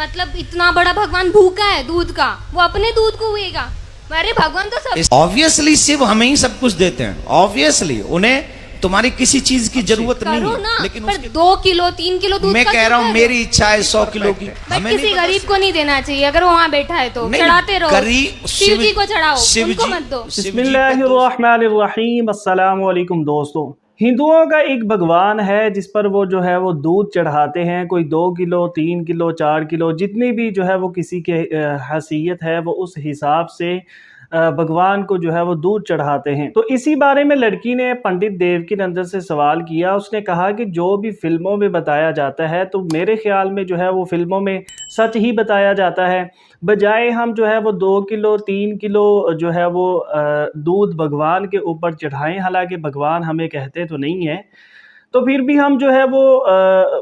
मतलब इतना बड़ा भगवान भूखा है दूध का, वो अपने दूध को हुएगा। अरे भगवान तो सब ऑब्वियसली शिव हमें ही सब कुछ देते हैं, ऑब्वियसली उन्हें तुम्हारी किसी चीज की जरूरत नहीं करो है, ना, लेकिन पर उसके 2 किलो 3 किलो दूध मैं का कह क्यों रहा हूँ कर रहे हो? मेरी इच्छा है 100 किलो की। बट हमें किसी नहीं पता गरीब को नहीं देना चाहिए, अगर वो वहाँ बैठा है तो नहीं, चढ़ाते रहो। गरीब शिव जी को चढ़ाओ, शिव उनको जी- मत दो। शिव जी पे बिस्मिल्लाहिर्रहमानिर्रहीम। अस्सलाम वालेकुम दोस्तों। हिंदुओं का एक भगवान है जिस पर वो जो है वो दूध चढ़ाते हैं, कोई 2 किलो 3 किलो 4 किलो जितनी भी जो है वो किसी के हैसियत है वो उस हिसाब से भगवान को जो है वो दूध चढ़ाते हैं। तो इसी बारे में लड़की ने पंडित देवकीनंदन से सवाल किया। उसने कहा कि जो भी फिल्मों में बताया जाता है तो मेरे ख्याल में जो है वो फिल्मों में सच ही बताया जाता है, बजाय हम जो है वो 2 किलो 3 किलो जो है वो दूध भगवान के ऊपर चढ़ाएं। हालांकि भगवान हमें कहते तो नहीं है, तो फिर भी हम जो है वो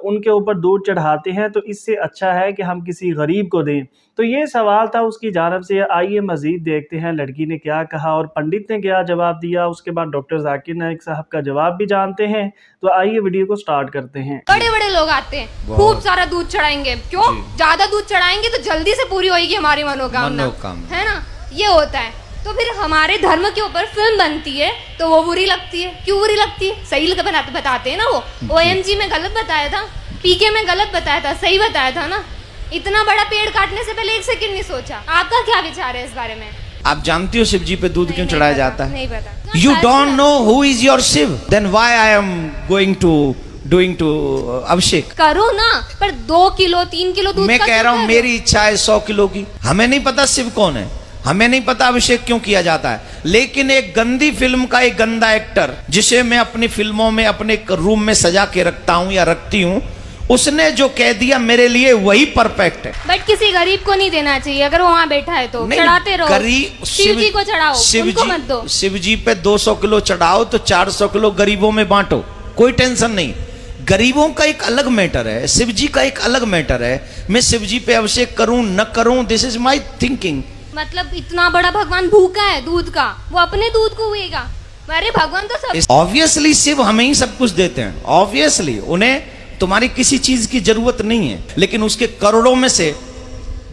उनके ऊपर दूध चढ़ाते हैं। तो इससे अच्छा है कि हम किसी गरीब को दें। तो ये सवाल था उसकी जानब से। आइए मज़ीद देखते हैं लड़की ने क्या कहा और पंडित ने क्या जवाब दिया। उसके बाद डॉक्टर जाकिर नाइक साहब का जवाब भी जानते हैं। तो आइए वीडियो को स्टार्ट करते हैं। बड़े बड़े लोग आते हैं, खूब सारा दूध चढ़ाएंगे। क्यों? ज्यादा दूध चढ़ाएंगे तो जल्दी से पूरी होगी हमारी मनोकामना, है ना? ये होता है। तो फिर हमारे धर्म के ऊपर फिल्म बनती है तो वो बुरी लगती है। क्यों बुरी लगती है? सही बताते हैं ना। वो OMG में गलत बताया था, PK में गलत बताया था, सही बताया था ना। इतना बड़ा पेड़ काटने से पहले 1 सेकंड नहीं सोचा। आपका क्या विचार है इस बारे में? आप जानती हो शिव जी पे दूध क्यों नहीं चढ़ाया पता, जाता है? नहीं पता। You don't know who is your Shiv, then why I am going to doing to अभिषेक। करो ना, पर 2 किलो 3 किलो दूध मैं का कह क्यों रहा हूँ कर रहे हो? मेरी इच्छा है 100 किलो की। हमें नहीं पता शिव कौन है, हमें नहीं पता अभिषेक क्यों किया जाता है, लेकिन एक गंदी फिल्म का एक गंदा एक्टर जिसे मैं अपनी फिल्मों में अपने रूम में सजा के रखता हूँ या रखती हूँ, उसने जो कह दिया मेरे लिए वही परफेक्ट है। बट किसी गरीब को नहीं देना चाहिए, अगर वो वहाँ बैठा है तो नहीं, चढ़ाते रहो। गरीब शिव जी को चढ़ाओ, उनको मत दो। शिव जी पे 200 किलो चढ़ाओ तो 400 किलो गरीबों में बांटो, कोई टेंशन नहीं। गरीबों का एक अलग मैटर है, शिव जी का एक अलग मैटर है। मैं शिव जी पे अभिषेक करूं न करूं, दिस इज माई थिंकिंग। मतलब इतना बड़ा भगवान भूखा है दूध का, वो अपने दूध को हुएगा। अरे भगवान तो सब ऑब्वियसली शिव हमें ही सब कुछ देते हैं, ऑब्वियसली उन्हें तुम्हारी किसी चीज की जरूरत नहीं है, लेकिन उसके करोड़ों में से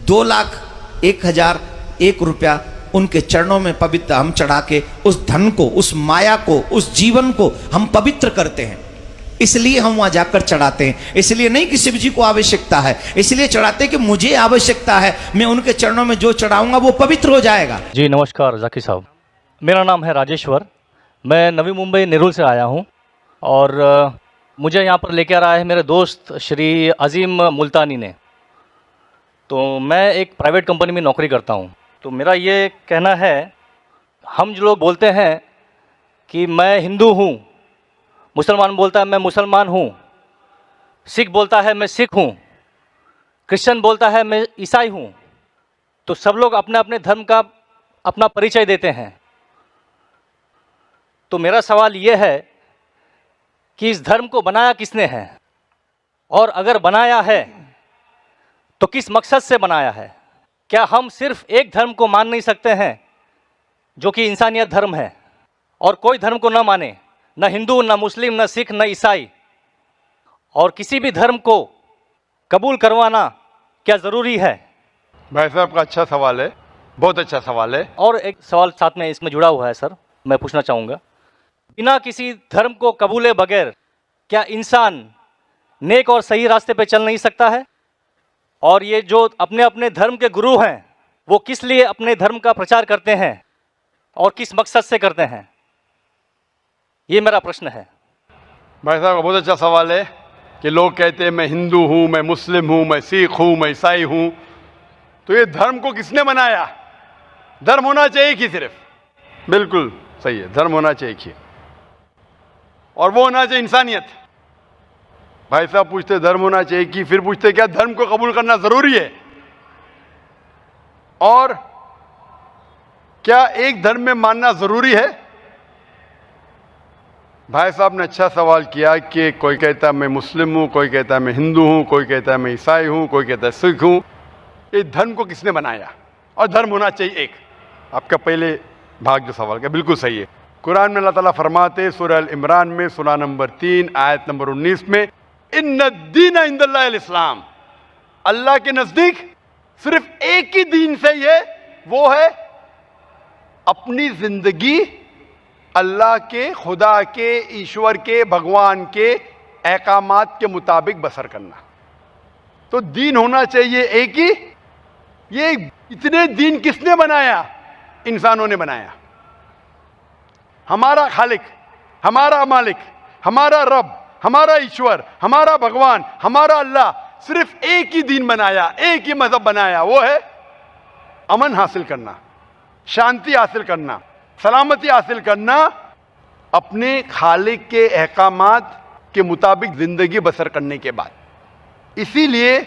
2,01,001 रुपया उनके चरणों में पवित्र हम चढ़ा के उस धन को, उस माया को, उस जीवन को हम पवित्र करते हैं। इसलिए हम वहां जाकर चढ़ाते हैं। इसलिए नहीं कि शिव जी को आवश्यकता है, इसलिए चढ़ाते हैं कि मुझे आवश्यकता है, मैं उनके चरणों में जो चढ़ाऊंगा वो पवित्र हो जाएगा। जी नमस्कार जाकिर साहब, मेरा नाम है राजेश्वर। मैं नवी मुंबई नेरुल से आया हूं और मुझे यहाँ पर लेकर आया है मेरे दोस्त श्री अजीम मुल्तानी ने। तो मैं एक प्राइवेट कंपनी में नौकरी करता हूँ। तो मेरा ये कहना है, हम जो लोग बोलते हैं कि मैं हिंदू हूँ, मुसलमान बोलता है मैं मुसलमान हूँ, सिख बोलता है मैं सिख हूँ, क्रिश्चियन बोलता है मैं ईसाई हूँ, तो सब लोग अपने अपने धर्म का अपना परिचय देते हैं। तो मेरा सवाल ये है कि इस धर्म को बनाया किसने है, और अगर बनाया है तो किस मकसद से बनाया है? क्या हम सिर्फ एक धर्म को मान नहीं सकते हैं जो कि इंसानियत धर्म है, और कोई धर्म को न माने, न हिंदू न मुस्लिम न सिख न ईसाई, और किसी भी धर्म को कबूल करवाना क्या ज़रूरी है? भाई साहब का अच्छा सवाल है, बहुत अच्छा सवाल है। और एक सवाल साथ में इसमें जुड़ा हुआ है सर, मैं पूछना चाहूँगा, बिना किसी धर्म को कबूले बगैर क्या इंसान नेक और सही रास्ते पे चल नहीं सकता है? और ये जो अपने अपने धर्म के गुरु हैं वो किस लिए अपने धर्म का प्रचार करते हैं और किस मकसद से करते हैं? ये मेरा प्रश्न है। भाई साहब का बहुत अच्छा सवाल है कि लोग कहते हैं मैं हिंदू हूँ, मैं मुस्लिम हूँ, मैं सिख हूँ, मैं ईसाई हूँ। तो ये धर्म को किसने बनाया? धर्म होना चाहिए कि सिर्फ, बिल्कुल सही है, धर्म होना चाहिए कि, और वो होना चाहिए इंसानियत। भाई साहब पूछते धर्म होना चाहिए कि, फिर पूछते क्या धर्म को कबूल करना जरूरी है? और क्या एक धर्म में मानना जरूरी है? भाई साहब ने अच्छा सवाल किया कि कोई कहता है मैं मुस्लिम हूँ, कोई कहता है मैं हिंदू हूँ, कोई कहता है मैं ईसाई हूँ, कोई कहता है सिख हूँ। ये धर्म को किसने बनाया? और धर्म होना चाहिए एक। आपका पहले भाग जो सवाल का बिल्कुल सही है। कुरान में अल्लाह ताला फरमाते सूरह अल इमरान में सूरह नंबर 3 आयत नंबर 19 में, इन्नद दीन इंदल्लाहिल इस्लाम, अल्लाह के नजदीक सिर्फ एक ही दीन सही है, वो है अपनी जिंदगी अल्लाह के, खुदा के, ईश्वर के, भगवान के अहकामात के मुताबिक बसर करना। तो दीन होना चाहिए एक ही। ये इतने दीन किसने बनाया? इंसानों ने बनाया। हमारा खालिक, हमारा मालिक, हमारा रब, हमारा ईश्वर, हमारा भगवान, हमारा अल्लाह सिर्फ एक ही दीन बनाया, एक ही मजहब बनाया, वो है अमन हासिल करना, शांति हासिल करना, सलामती हासिल करना, अपने खालिक के अहकामात के मुताबिक जिंदगी बसर करने के बाद। इसीलिए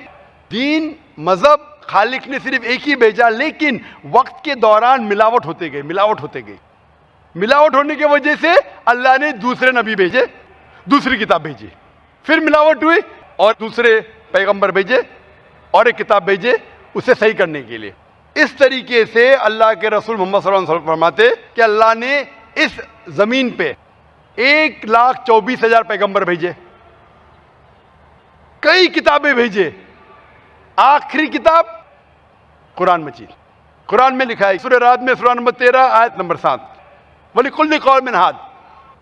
दीन, मजहब खालिक ने सिर्फ एक ही भेजा, लेकिन वक्त के दौरान मिलावट होते गई, मिलावट होते गई। मिलावट होने की वजह से अल्लाह ने दूसरे नबी भेजे, दूसरी किताब भेजी, फिर मिलावट हुई और दूसरे पैगंबर भेजे और एक किताब भेजे उसे सही करने के लिए। इस तरीके से अल्लाह के रसूल मोहम्मद सल्लल्लाहु अलैहि वसल्लम फरमाते कि अल्लाह ने इस जमीन पे 1,24,000 पैगंबर भेजे, कई किताबें भेजे। आखिरी किताब कुरान मजीद। कुरान में लिखा है सूरह राद में सूरह नंबर 13 आयत नंबर 7, वलिकुल्लि कौमिन हाद,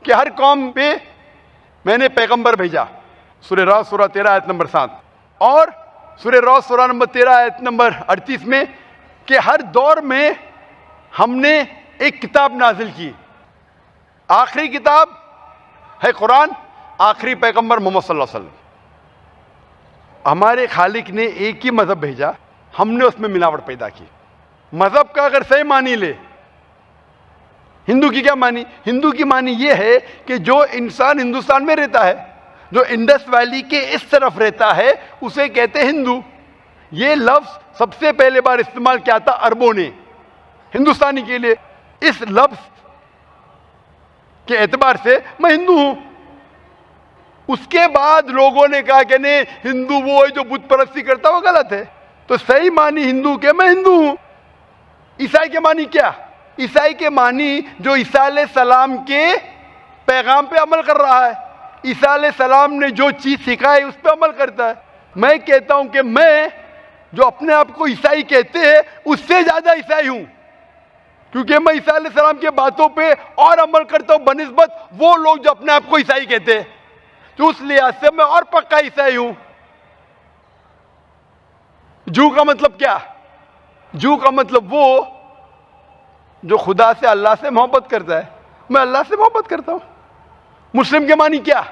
कि हर कौम पे मैंने पैगंबर भेजा। सूरह राद सूरह 13 आयत नंबर 7 और सूरह राद सूरह नंबर 13 आयत नंबर 38 में कि हर दौर में हमने एक किताब नाजिल की। आखिरी किताब है कुरान, आखिरी पैगंबर मोहम्मद सल्लल्लाहु अलैहि वसल्लम। हमारे खालिक ने एक ही मजहब भेजा, हमने उसमें मिलावट पैदा की। मजहब का अगर सही मानी ले, हिंदू की क्या मानी? हिंदू की मानी यह है कि जो इंसान हिंदुस्तान में रहता है, जो इंडस वैली के इस तरफ रहता है, उसे कहते हैं हिंदू। ये लफ्ज सबसे पहले बार इस्तेमाल किया था अरबों ने हिंदुस्तानी के लिए। इस लफ्ज के एतबार से मैं हिंदू हूं। उसके बाद लोगों ने कहा कि नहीं, हिंदू वो है जो बुत परस्ती करता, वो गलत है। तो सही मानी हिंदू के मैं हिंदू हूं। ईसाई के मानी क्या? ईसाई के मानी जो ईसा अलैहिस्सलाम के पैगाम पे अमल कर रहा है, ईसा अलैहिस्सलाम ने जो चीज सिखाई उस पर अमल करता है। मैं कहता हूं कि मैं जो अपने आप को ईसाई कहते हैं उससे ज्यादा ईसाई हूं, क्योंकि मैं ईसा अलैहिस्सलाम की बातों पे और अमल करता हूं बनिस्बत वो लोग जो अपने आप को ईसाई कहते हैं। तो उस लिहाज से मैं और पक्का ईसाई हूं। जू का मतलब क्या? जू का मतलब वो जो खुदा से, अल्लाह से मोहब्बत करता है। मैं अल्लाह से मोहब्बत करता हूं। मुस्लिम के मानी क्या?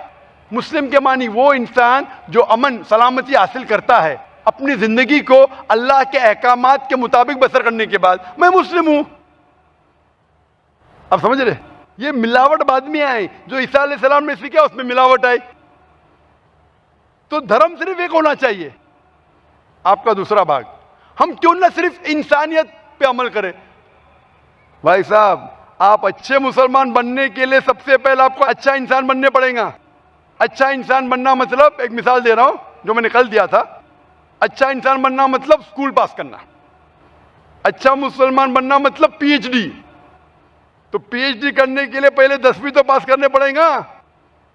मुस्लिम के मानी वो इंसान जो अमन सलामती हासिल करता है अपनी जिंदगी को अल्लाह के अहकामात के मुताबिक बसर करने के बाद। मैं मुस्लिम हूं। अब समझ रहे? ये मिलावट बाद में आई, जो ईसा अलैहिस्सलाम ने सीखा उसमें मिलावट आई। तो धर्म सिर्फ एक होना चाहिए। आपका दूसरा भाग, हम क्यों ना सिर्फ इंसानियत पे अमल करें? भाई साहब, आप अच्छे मुसलमान बनने के लिए सबसे पहले आपको अच्छा इंसान बनने पड़ेगा। अच्छा इंसान बनना मतलब, एक मिसाल दे रहा हूं जो मैंने कल दिया था। अच्छा इंसान बनना मतलब स्कूल पास करना। अच्छा मुसलमान बनना मतलब पीएचडी। तो पीएचडी करने के लिए पहले 10वीं तो पास करने पड़ेगा।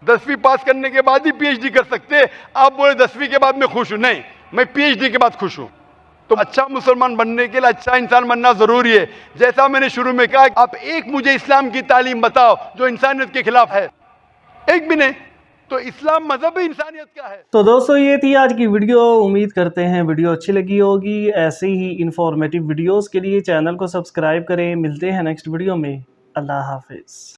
10वीं पास करने के बाद ही पीएचडी कर सकते। आप बोले 10वीं के बाद मैं खुश हूं, नहीं, मैं पीएचडी के बाद खुश हूं। तो अच्छा मुसलमान बनने के लिए अच्छा इंसान बनना जरूरी है। जैसा मैंने शुरू में कहा, आप एक मुझे इस्लाम की तालीम बताओ जो इंसानियत के खिलाफ है, एक भी नहीं। तो इस्लाम मजहब ही इंसानियत का है। तो दोस्तों, ये थी आज की वीडियो। उम्मीद करते हैं वीडियो अच्छी लगी होगी। ऐसे ही इंफॉर्मेटिव वीडियोस के लिए चैनल को सब्सक्राइब करें। मिलते हैं नेक्स्ट वीडियो में। अल्लाह हाफिज।